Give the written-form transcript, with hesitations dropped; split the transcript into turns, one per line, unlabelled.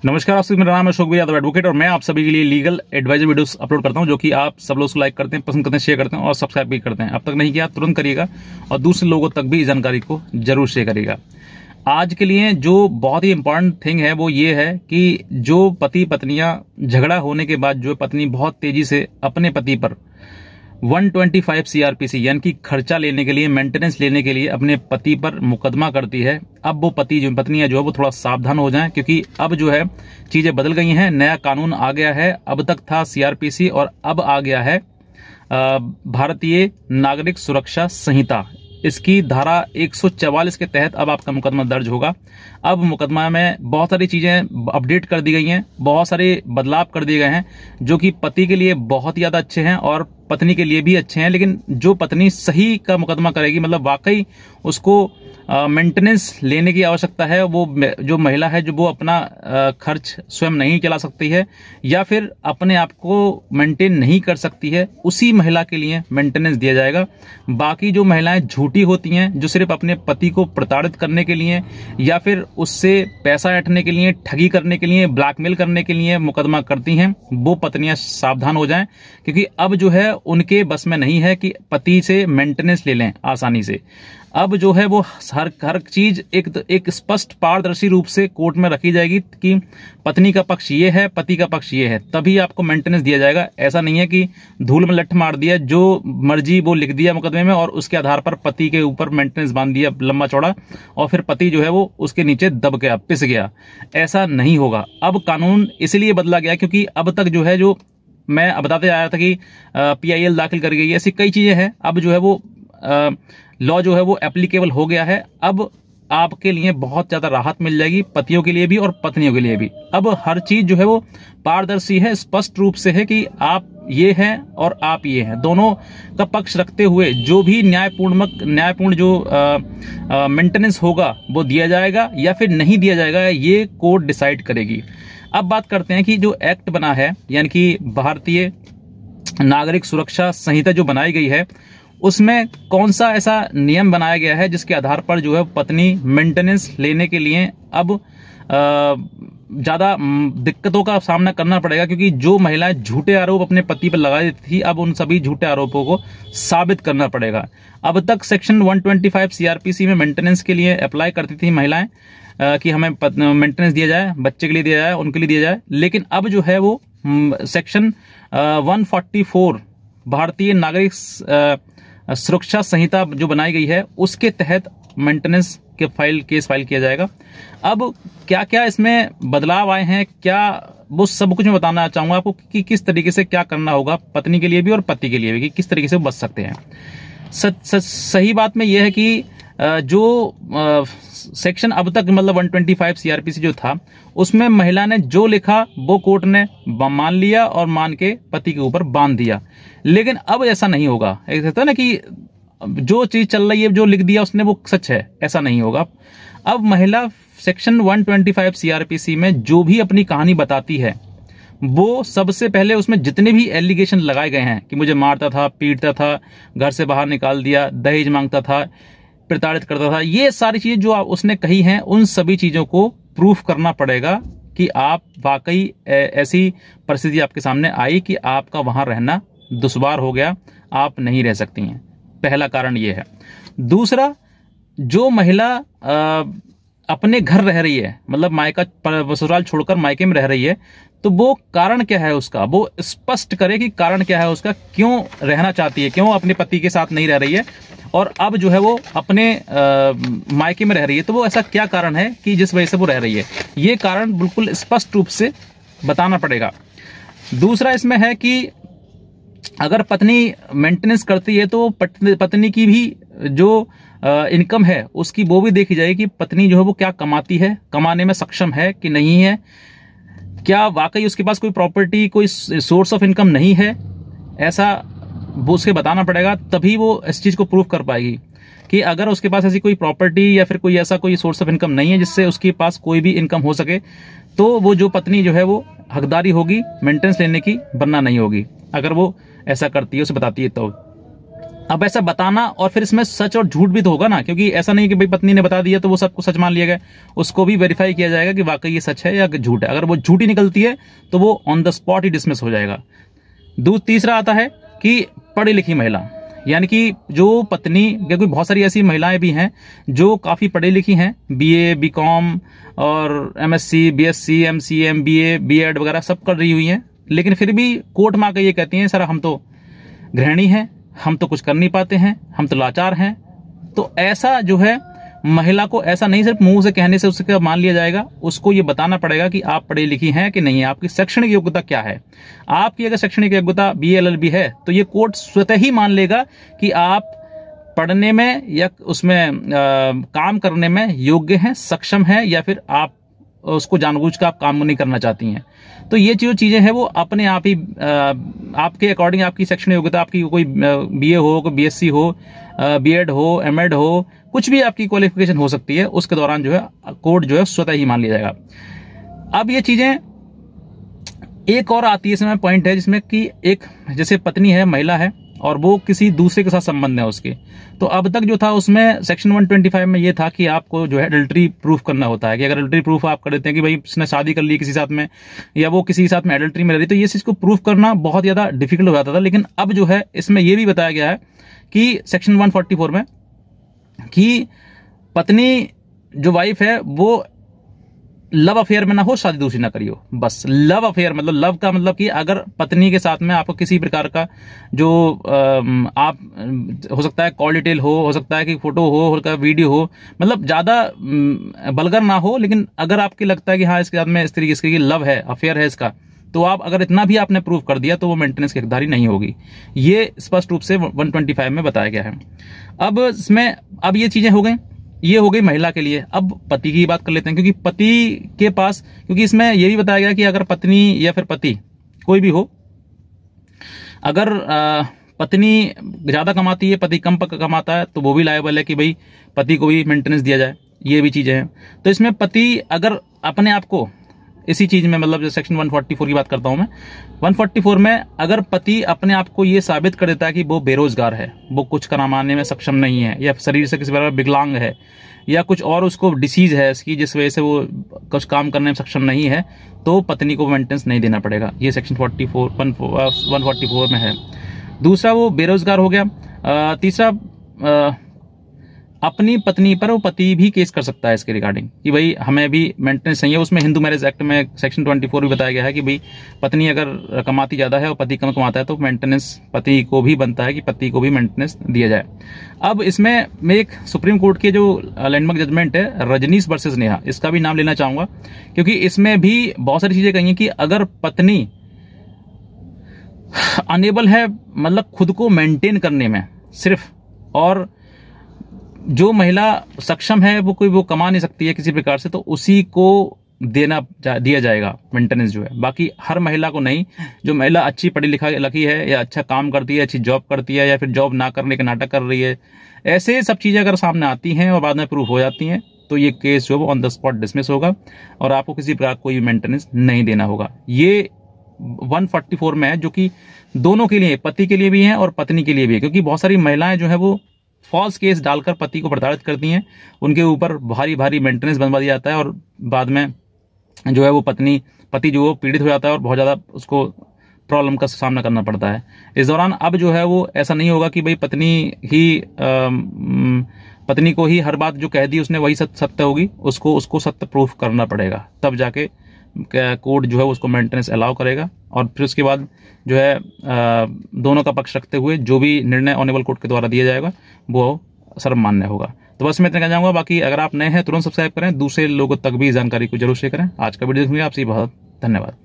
नमस्कार, आप सभी, मेरा नाम है अशोक यादव एडवोकेट और मैं आप सभी के लिए लीगल एडवाइजर वीडियोस अपलोड करता हूं, जो कि आप सब लोग लाइक करते हैं, पसंद करते हैं, शेयर करते हैं और सब्सक्राइब भी करते हैं। अब तक नहीं किया तुरंत करिएगा और दूसरे लोगों तक भी इस जानकारी को जरूर शेयर करिएगा। आज के लिए जो बहुत ही इंपॉर्टेंट थिंग है वो ये है कि जो पति पत्नियां झगड़ा होने के बाद जो पत्नी बहुत तेजी से अपने पति पर 125 सीआरपीसी यानी कि खर्चा लेने के लिए, मेंटेनेंस लेने के लिए अपने पति पर मुकदमा करती है, अब वो पत्नियां जो है वो थोड़ा सावधान हो जाएं, क्योंकि अब जो है चीजें बदल गई हैं। नया कानून आ गया है। अब तक था सीआरपीसी और अब आ गया है भारतीय नागरिक सुरक्षा संहिता। इसकी धारा 144 के तहत अब आपका मुकदमा दर्ज होगा। अब मुकदमा में बहुत सारी चीजें अपडेट कर दी गई हैं, बहुत सारे बदलाव कर दिए गए हैं, जो कि पति के लिए बहुत ही ज्यादा अच्छे हैं और पत्नी के लिए भी अच्छे हैं। लेकिन जो पत्नी सही का मुकदमा करेगी, मतलब वाकई उसको मेंटेनेंस लेने की आवश्यकता है, वो जो महिला है जो वो अपना खर्च स्वयं नहीं चला सकती है या फिर अपने आप को मेंटेन नहीं कर सकती है, उसी महिला के लिए मेंटेनेंस दिया जाएगा। बाकी जो महिलाएं झूठी होती हैं, जो सिर्फ अपने पति को प्रताड़ित करने के लिए या फिर उससे पैसा ऐंठने के लिए, ठगी करने के लिए, ब्लैकमेल करने के लिए मुकदमा करती हैं, वो पत्नियां सावधान हो जाएं, क्योंकि अब जो है उनके बस में नहीं है कि पति से मेंटेनेंस ले लें आसानी से। अब जो है वो हर चीज एक स्पष्ट पारदर्शी रूप से कोर्ट में रखी जाएगी कि पत्नी का पक्ष ये है, पति का पक्ष ये है, तभी आपको मेंटेनेंस दिया जाएगा। ऐसा नहीं है कि धूल में लठ मार दिया, जो मर्जी वो लिख दिया मुकदमे में और उसके आधार पर पति के ऊपर मेंटेनेंस बांध दिया लंबा चौड़ा और फिर पति जो है वो उसके नीचे दब गया, पिस गया। ऐसा नहीं होगा। अब कानून इसलिए बदला गया क्योंकि अब तक जो है, जो मैं बताते आया था कि PIL दाखिल कर गई, ऐसी कई चीजें हैं। अब जो है वो लॉ जो है वो एप्लीकेबल हो गया है। अब आपके लिए बहुत ज्यादा राहत मिल जाएगी, पतियों के लिए भी और पत्नियों के लिए भी। अब हर चीज जो है वो पारदर्शी है, स्पष्ट रूप से है कि आप ये हैं और आप ये हैं, दोनों का पक्ष रखते हुए जो भी न्यायपूर्ण जो मेंटेनेंस होगा वो दिया जाएगा या फिर नहीं दिया जाएगा, ये कोर्ट डिसाइड करेगी। अब बात करते हैं कि जो एक्ट बना है, यानी कि भारतीय नागरिक सुरक्षा संहिता जो बनाई गई है, उसमें कौन सा ऐसा नियम बनाया गया है जिसके आधार पर जो है पत्नी मेंटेनेंस लेने के लिए अब ज्यादा दिक्कतों का सामना करना पड़ेगा, क्योंकि जो महिलाएं झूठे आरोप अपने पति पर लगा देती थी, अब उन सभी झूठे आरोपों को साबित करना पड़ेगा। अब तक सेक्शन 125 सीआरपीसी में मेंटेनेंस के लिए अप्लाई करती थी महिलाएं कि हमें मेंटेनेंस दिया जाए, बच्चे के लिए दिया जाए, उनके लिए दिया जाए। लेकिन अब जो है वो सेक्शन 144 भारतीय नागरिक सुरक्षा संहिता जो बनाई गई है, उसके तहत मेंटेनेंस के केस फाइल किया जाएगा। अब क्या क्या इसमें बदलाव आए हैं, क्या वो सब कुछ मैं बताना चाहूंगा आपको कि किस तरीके से क्या करना होगा पत्नी के लिए भी और पति के लिए भी, कि किस तरीके से बच सकते हैं। सही बात में यह है कि जो सेक्शन अब तक मतलब 125 सीआरपीसी जो था, उसमें महिला ने जो लिखा वो कोर्ट ने मान लिया और मान के पति के ऊपर बांध दिया। लेकिन अब ऐसा नहीं होगा। एक कहता है ना कि जो चीज चल रही है, जो लिख दिया उसने वो सच है, ऐसा नहीं होगा। अब महिला सेक्शन 125 सीआरपीसी में जो भी अपनी कहानी बताती है, वो सबसे पहले उसमें जितने भी एलिगेशन लगाए गए हैं कि मुझे मारता था, पीटता था, घर से बाहर निकाल दिया, दहेज मांगता था, प्रताड़ित करता था, ये सारी चीजें जो उसने कही हैं, उन सभी चीजों को प्रूफ करना पड़ेगा कि आप वाकई ऐसी परिस्थिति आपके सामने आई कि आपका वहां रहना दुश्वार हो गया, आप नहीं रह सकती हैं। पहला कारण ये है। दूसरा, जो महिला अपने घर रह रही है, मतलब मायका ससुराल छोड़कर मायके में रह रही है, तो वो कारण क्या है उसका, वो स्पष्ट करे कि कारण क्या है उसका, क्यों रहना चाहती है, क्यों अपने पति के साथ नहीं रह रही है और अब जो है वो अपने मायके में रह रही है। तो वो ऐसा क्या कारण है कि जिस वजह से वो रह रही है, ये कारण बिल्कुल स्पष्ट रूप से बताना पड़ेगा। दूसरा इसमें है कि अगर पत्नी मेंटेनेंस करती है तो पत्नी की भी जो इनकम है उसकी वो भी देखी जाएगी कि पत्नी जो है वो क्या कमाती है, कमाने में सक्षम है कि नहीं है, क्या वाकई उसके पास कोई प्रॉपर्टी, कोई सोर्स ऑफ इनकम नहीं है, ऐसा वो उसके बताना पड़ेगा। तभी वो इस चीज को प्रूव कर पाएगी कि अगर उसके पास ऐसी कोई प्रॉपर्टी या फिर कोई ऐसा कोई सोर्स ऑफ इनकम नहीं है जिससे उसके पास कोई भी इनकम हो सके, तो वो जो पत्नी जो है वो हकदारी होगी मेंटेनेंस लेने की, वरना नहीं होगी। अगर वो ऐसा करती है, उसे बताती है तो। अब ऐसा बताना और फिर इसमें सच और झूठ भी तो होगा ना, क्योंकि ऐसा नहीं कि भाई पत्नी ने बता दिया तो वो सबको सच मान लिया गया, उसको भी वेरीफाई किया जाएगा कि वाकई ये सच है या झूठ है। अगर वो झूठी निकलती है तो वो on the spot he dismiss हो जाएगा। तीसरा आता है कि पढ़ी लिखी महिला, यानी कि जो पत्नी, क्योंकि बहुत सारी ऐसी महिलाएं भी हैं जो काफी पढ़ी लिखी हैं, बीए, बीकॉम और MSc, BSc, MCA, MBA, BEd वगैरह सब कर रही हुई हैं, लेकिन फिर भी कोर्ट में आकर ये कहती हैं सर हम तो गृहिणी हैं, हम तो कुछ कर नहीं पाते हैं, हम तो लाचार हैं। तो ऐसा जो है महिला को ऐसा नहीं सिर्फ मुंह से कहने से उसके मान लिया जाएगा, उसको ये बताना पड़ेगा कि आप पढ़ी लिखी हैं कि नहीं है, आपकी शैक्षणिक योग्यता क्या है। आपकी अगर शैक्षणिक योग्यता बीए एलएलबी है तो ये कोर्ट स्वतः ही मान लेगा कि आप पढ़ने में या उसमें काम करने में योग्य हैं, सक्षम हैं, या फिर आप उसको जानबूझ कर आप काम नहीं करना चाहती हैं। तो ये जो चीजें हैं वो अपने आप ही आपके अकॉर्डिंग, आपकी शैक्षणिक योग्यता, आपकी कोई बीए हो, कोई बीएससी हो, बीएड हो, एमएड हो, कुछ भी आपकी क्वालिफिकेशन हो सकती है, उसके दौरान जो है कोर्ट जो है स्वतः ही मान लिया जाएगा। अब ये चीजें एक और आती है इसमें पॉइंट है जिसमें कि एक जैसे पत्नी है, महिला है और वो किसी दूसरे के साथ संबंध है उसके, तो अब तक जो था उसमें सेक्शन 125 में ये था कि आपको जो है एडल्ट्री प्रूफ करना होता है, कि अगर एडल्ट्री प्रूफ आप कर देते हैं कि भाई उसने शादी कर ली किसी साथ में या वो किसी के साथ में एडल्ट्री में रह रही, तो ये चीज को प्रूफ करना बहुत ज्यादा डिफिकल्ट हो जाता था। लेकिन अब जो है इसमें ये भी बताया गया है कि सेक्शन 144 में कि पत्नी जो वाइफ है वो लव अफेयर में ना हो, शादी दूसरी ना करियो। बस लव अफेयर मतलब लव का मतलब कि अगर पत्नी के साथ में आपको किसी प्रकार का जो आप हो सकता है कॉल डिटेल हो सकता है कि फोटो हो सकता है वीडियो हो, मतलब ज्यादा बलगर ना हो, लेकिन अगर आपको लगता है कि हाँ इसके साथ में इस तरीके की लव है, अफेयर है इसका, तो आप अगर इतना भी आपने प्रूफ कर दिया तो वो मेंटेनेंस की हकदारी नहीं होगी। ये स्पष्ट रूप से 125 में बताया गया है। अब इसमें अब ये चीजें हो गई, ये हो गई महिला के लिए। अब पति की बात कर लेते हैं, क्योंकि पति के पास, क्योंकि इसमें यह भी बताया गया कि अगर पत्नी या फिर पति कोई भी हो, अगर पत्नी ज्यादा कमाती है, पति कम कमाता है, तो वो भी लायबल है कि भाई पति को भी मेंटेनेंस दिया जाए। ये भी चीजें हैं। तो इसमें पति अगर अपने आप को इसी चीज में, मतलब जो सेक्शन 144 की बात करता हूं मैं, 144 में अगर पति अपने आप को ये साबित कर देता है कि वो बेरोजगार है, वो कुछ कमाने में सक्षम नहीं है, या शरीर से किसी प्रकार विकलांग है, या कुछ और उसको डिसीज है इसकी जिस वजह से वो कुछ काम करने में सक्षम नहीं है, तो पत्नी को मेंटेनेंस नहीं देना पड़ेगा। ये सेक्शन 144 में है। दूसरा वो बेरोजगार हो गया। तीसरा अपनी पत्नी पर वो पति भी केस कर सकता है इसके रिगार्डिंग कि भाई हमें भी मेंटेनेंस चाहिए। उसमें हिंदू मैरिज एक्ट में सेक्शन 24 भी बताया गया है कि भाई पत्नी अगर कमाती ज्यादा है और पति कम कमाता है तो मेंटेनेंस पति को भी बनता है कि पति को भी मेंटेनेंस दिया जाए। अब इसमें मैं एक सुप्रीम कोर्ट के जो लैंडमार्क जजमेंट है रजनीश वर्सेस नेहा, इसका भी नाम लेना चाहूंगा, क्योंकि इसमें भी बहुत सारी चीजें कही हैं कि अगर पत्नी अनेबल है, मतलब खुद को मेंटेन करने में सिर्फ, और जो महिला सक्षम है वो कमा नहीं सकती है किसी प्रकार से, तो उसी को दिया जाएगा मेंटेनेंस जो है, बाकी हर महिला को नहीं। जो महिला अच्छी पढ़ी लिखी है या अच्छा काम करती है, अच्छी जॉब करती है, या फिर जॉब ना करने का नाटक कर रही है, ऐसे सब चीजें अगर सामने आती हैं और बाद में प्रूफ हो जाती हैं, तो ये केस जो है ऑन द स्पॉट डिसमिस होगा और आपको किसी प्रकार कोई मेंटेनेंस नहीं देना होगा। ये 144 में है, जो कि दोनों के लिए, पति के लिए भी है और पत्नी के लिए भी है, क्योंकि बहुत सारी महिलाएं जो है वो फॉल्स केस डालकर पति को प्रताड़ित करती हैं, उनके ऊपर भारी भारी मेंटेनेंस बनवा दिया जाता है और बाद में जो है वो पति जो पीड़ित हो जाता है और बहुत ज्यादा उसको प्रॉब्लम का सामना करना पड़ता है। इस दौरान अब जो है वो ऐसा नहीं होगा कि भाई पत्नी को ही हर बात जो कह दी उसने वही सत्य होगी, उसको सत्य प्रूफ करना पड़ेगा, तब जाके कोर्ट जो है उसको मेंटेनेंस अलाउ करेगा। और फिर उसके बाद जो है दोनों का पक्ष रखते हुए जो भी निर्णय ऑनरेबल कोर्ट के द्वारा दिया जाएगा वो सर्वमान्य होगा। तो बस मैं इतना कहना चाहूंगा। बाकी अगर आप नए हैं तुरंत सब्सक्राइब करें, दूसरे लोगों तक भी जानकारी को जरूर शेयर करें। आज का वीडियो देखने के लिए आपसे बहुत धन्यवाद।